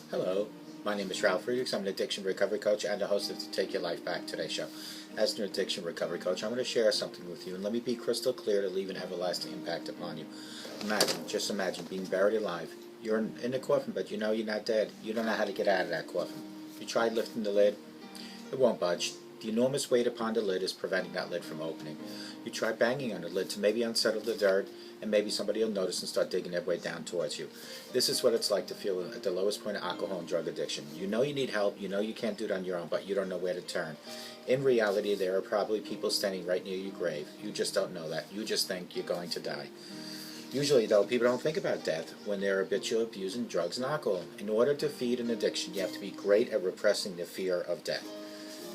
Hello, my name is Ralf Friedrichs. I'm an addiction recovery coach and the host of the Take Your Life Back Today show. As an addiction recovery coach, I'm going to share something with you, and let me be crystal clear to leave an everlasting impact upon you. Just imagine being buried alive. You're in a coffin, but you know you're not dead. You don't know how to get out of that coffin. You tried lifting the lid. It won't budge. The enormous weight upon the lid is preventing that lid from opening. You try banging on the lid to maybe unsettle the dirt, and maybe somebody will notice and start digging their way down towards you. This is what it's like to feel at the lowest point of alcohol and drug addiction. You know you need help, you know you can't do it on your own, but you don't know where to turn. In reality, there are probably people standing right near your grave. You just don't know that. You just think you're going to die. Usually, though, people don't think about death when they're habitual abusing drugs and alcohol. In order to feed an addiction, you have to be great at repressing the fear of death.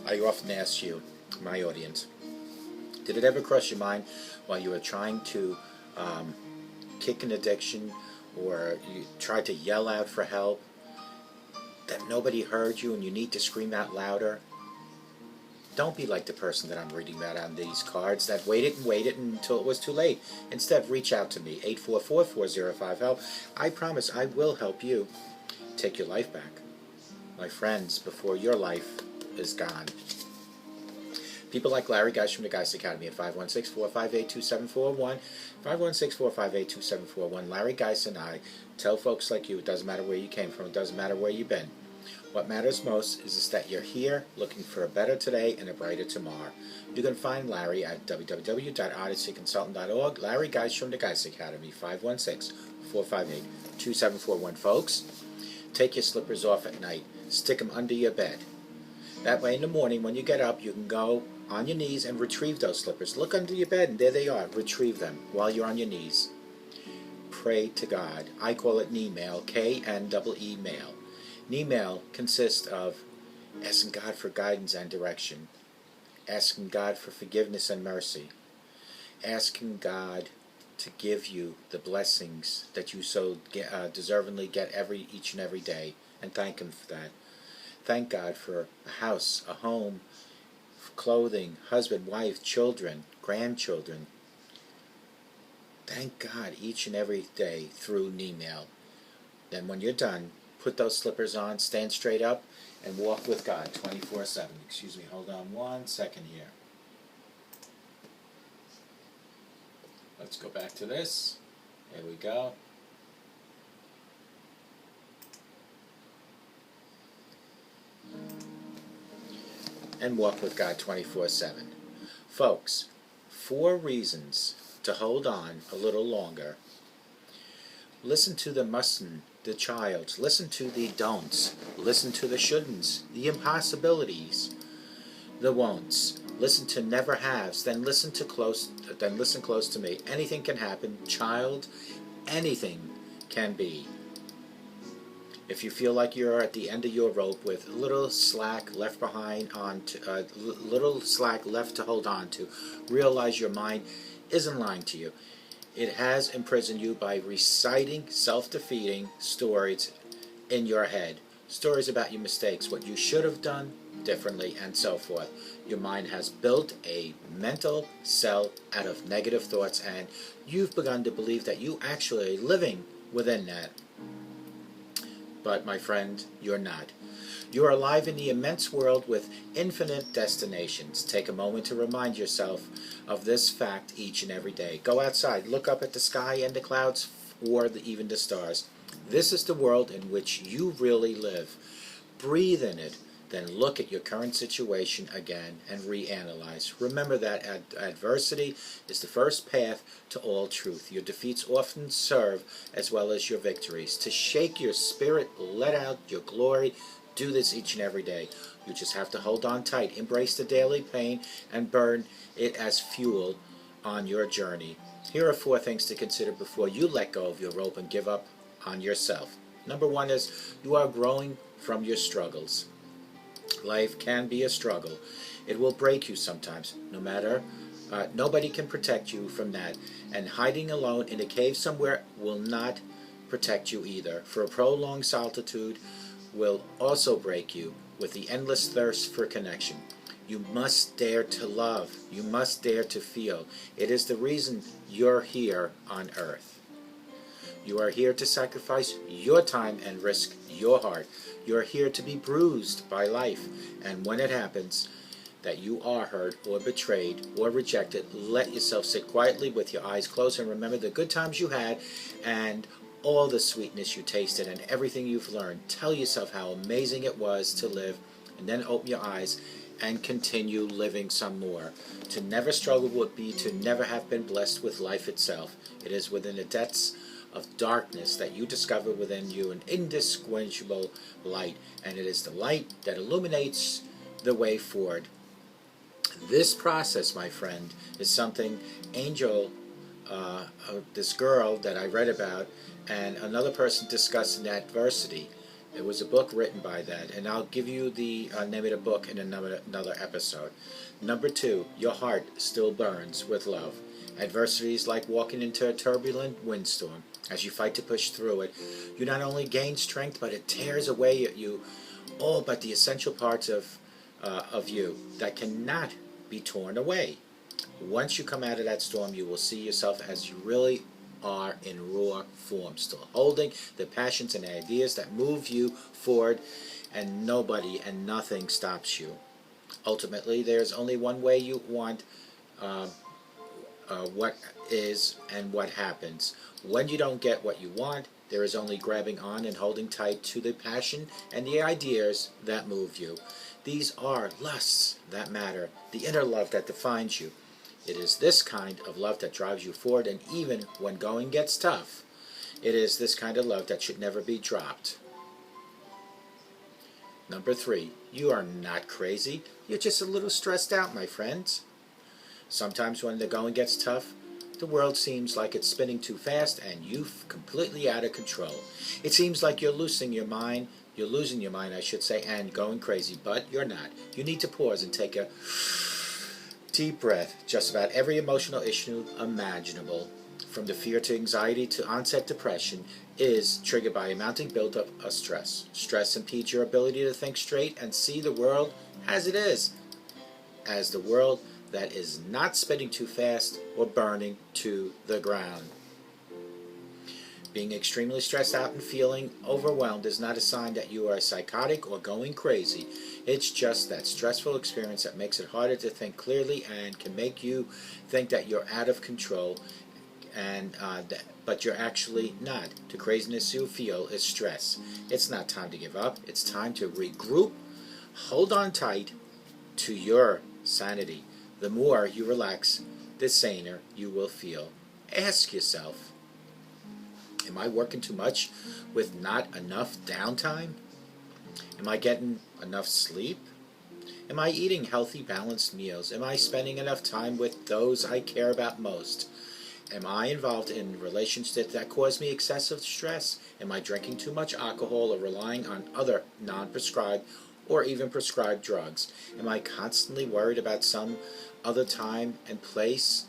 I often ask you, my audience, did it ever cross your mind while you were trying to kick an addiction, or you tried to yell out for help, that nobody heard you and you need to scream out louder? Don't be like the person that I'm reading about on these cards that waited until it was too late. Instead, reach out to me, 844-405-HELP. I promise I will help you take your life back, my friends, before your life is gone. People like Larry Geist from the Geist Academy at 516-458-2741, 516-458-2741. Larry Geist and I tell folks like you, it doesn't matter where you came from, it doesn't matter where you've been. What matters most is that you're here looking for a better today and a brighter tomorrow. You can find Larry at www.odysseyconsultant.org. Larry Geist from the Geist Academy, 516-458-2741. Folks, take your slippers off at night. Stick them under your bed. That way in the morning when you get up, you can go on your knees and retrieve those slippers. Look under your bed and there they are. Retrieve them while you're on your knees. Pray to God. I call it knee-mail, K-N-E-E mail. Knee-mail consists of asking God for guidance and direction, asking God for forgiveness and mercy, asking God to give you the blessings that you so deservingly get each and every day, and thank Him for that. Thank God for a house, a home, clothing, husband, wife, children, grandchildren. Thank God each and every day through knee-mail. Then when you're done, put those slippers on, stand straight up, and walk with God 24/7. Excuse me, hold on 1 second here. Let's go back to this. There we go. And walk with God 24/7. Folks, 4 reasons to hold on a little longer. Listen to the mustn't, the childs. Listen to the don'ts. Listen to the shouldn'ts, the impossibilities, the won'ts. Listen to never haves. Then listen close to me. Anything can happen, child. Anything can be. If you feel like you're at the end of your rope with little slack left left to hold on to, realize your mind isn't lying to you. It has imprisoned you by reciting self-defeating stories in your head. Stories about your mistakes, what you should have done differently, and so forth. Your mind has built a mental cell out of negative thoughts, and you've begun to believe that you actually are living within that. But, my friend, you're not. You're alive in the immense world with infinite destinations. Take a moment to remind yourself of this fact each and every day. Go outside, look up at the sky and the clouds, or even the stars. This is the world in which you really live. Breathe in it. Then look at your current situation again and reanalyze. Remember that adversity is the first path to all truth. Your defeats often serve as well as your victories. To shake your spirit, let out your glory. Do this each and every day. You just have to hold on tight. Embrace the daily pain and burn it as fuel on your journey. Here are 4 things to consider before you let go of your rope and give up on yourself. Number 1 is you are growing from your struggles. Life can be a struggle. It will break you sometimes. Nobody can protect you from that. And hiding alone in a cave somewhere will not protect you either. For a prolonged solitude will also break you with the endless thirst for connection. You must dare to love. You must dare to feel. It is the reason you're here on earth. You are here to sacrifice your time and risk your heart. You are here to be bruised by life. And when it happens that you are hurt or betrayed or rejected, let yourself sit quietly with your eyes closed and remember the good times you had and all the sweetness you tasted and everything you've learned. Tell yourself how amazing it was to live, and then open your eyes and continue living some more. To never struggle would be to never have been blessed with life itself. It is within the depths of darkness that you discover within you an indistinguishable light, and it is the light that illuminates the way forward. This process, my friend, is something Angel, this girl that I read about, and another person discussed in Adversity. It was a book written by that, and I'll give you the name of the book in another episode. Number 2, your heart still burns with love. Adversity is like walking into a turbulent windstorm. As you fight to push through it, you not only gain strength, but it tears away at you all but the essential parts of you that cannot be torn away. Once you come out of that storm, you will see yourself as you really are in raw form, still holding the passions and ideas that move you forward, and nobody and nothing stops you. Ultimately, there's only one way you want what is and what happens. When you don't get what you want, there is only grabbing on and holding tight to the passion and the ideas that move you. These are lusts that matter, the inner love that defines you. It is this kind of love that drives you forward, and even when going gets tough, it is this kind of love that should never be dropped. Number 3, you are not crazy. You're just a little stressed out, my friends. Sometimes when the going gets tough, the world seems like it's spinning too fast and you're completely out of control. It seems like you're losing your mind, I should say, and going crazy, but you're not. You need to pause and take a deep breath. Just about every emotional issue imaginable, from the fear to anxiety to onset depression, is triggered by a mounting buildup of stress. Stress impedes your ability to think straight and see the world as it is, as the world that is not spinning too fast or burning to the ground. Being extremely stressed out and feeling overwhelmed is not a sign that you are psychotic or going crazy. It's just that stressful experience that makes it harder to think clearly and can make you think that you're out of control, but you're actually not. The craziness you feel is stress. It's not time to give up. It's time to regroup. Hold on tight to your sanity. The more you relax, the saner you will feel. Ask yourself, am I working too much with not enough downtime? Am I getting enough sleep? Am I eating healthy, balanced meals? Am I spending enough time with those I care about most? Am I involved in relationships that cause me excessive stress? Am I drinking too much alcohol or relying on other non-prescribed or even prescribed drugs? Am I constantly worried about some other time and place?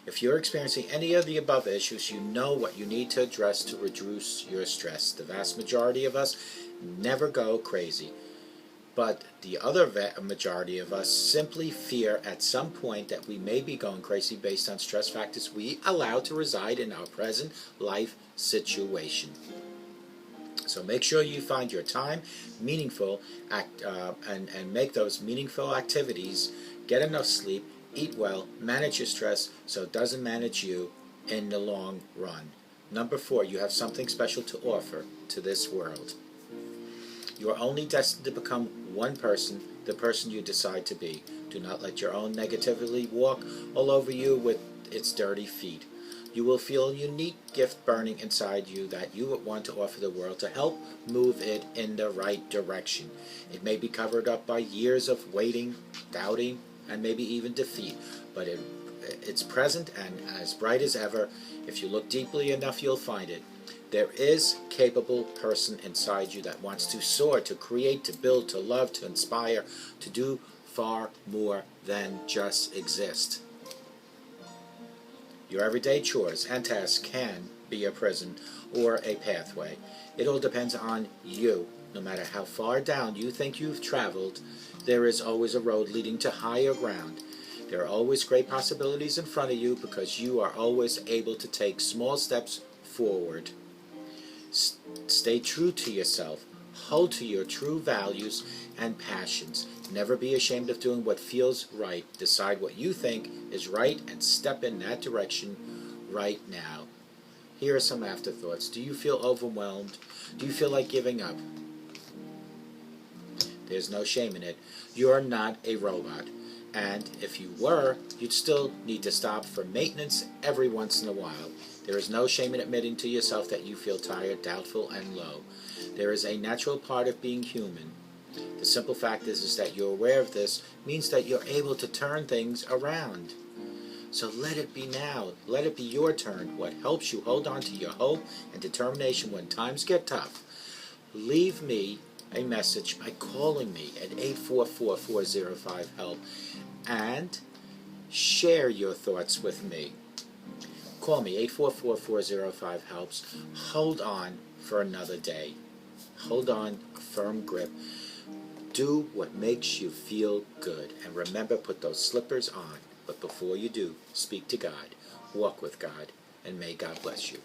If you're experiencing any of the above issues, you know what you need to address to reduce your stress. The vast majority of us never go crazy, but the other majority of us simply fear at some point that we may be going crazy based on stress factors we allow to reside in our present life situation. So make sure you find your time meaningful and make those meaningful activities. Get enough sleep, eat well, manage your stress so it doesn't manage you in the long run. Number 4, you have something special to offer to this world. You are only destined to become one person, the person you decide to be. Do not let your own negativity walk all over you with its dirty feet. You will feel a unique gift burning inside you that you would want to offer the world to help move it in the right direction. It may be covered up by years of waiting, doubting, and maybe even defeat, but it's present and as bright as ever. If you look deeply enough, you'll find it. There is a capable person inside you that wants to soar, to create, to build, to love, to inspire, to do far more than just exist. Your everyday chores and tasks can be a prison or a pathway. It all depends on you. No matter how far down you think you've traveled, there is always a road leading to higher ground. There are always great possibilities in front of you because you are always able to take small steps forward. Stay true to yourself. Hold to your true values and passions. Never be ashamed of doing what feels right. Decide what you think is right and step in that direction right now. Here are some afterthoughts. Do you feel overwhelmed? Do you feel like giving up? There's no shame in it. You're not a robot. And if you were, you'd still need to stop for maintenance every once in a while. There is no shame in admitting to yourself that you feel tired, doubtful, and low. There is a natural part of being human. The simple fact is that you're aware of this means that you're able to turn things around. So let it be now. Let it be your turn. What helps you hold on to your hope and determination when times get tough. Leave me a message by calling me at 844-405-HELP and share your thoughts with me. Call me, 844-405-HELPS. Hold on for another day. Hold on, a firm grip. Do what makes you feel good. And remember, put those slippers on. But before you do, speak to God, walk with God, and may God bless you.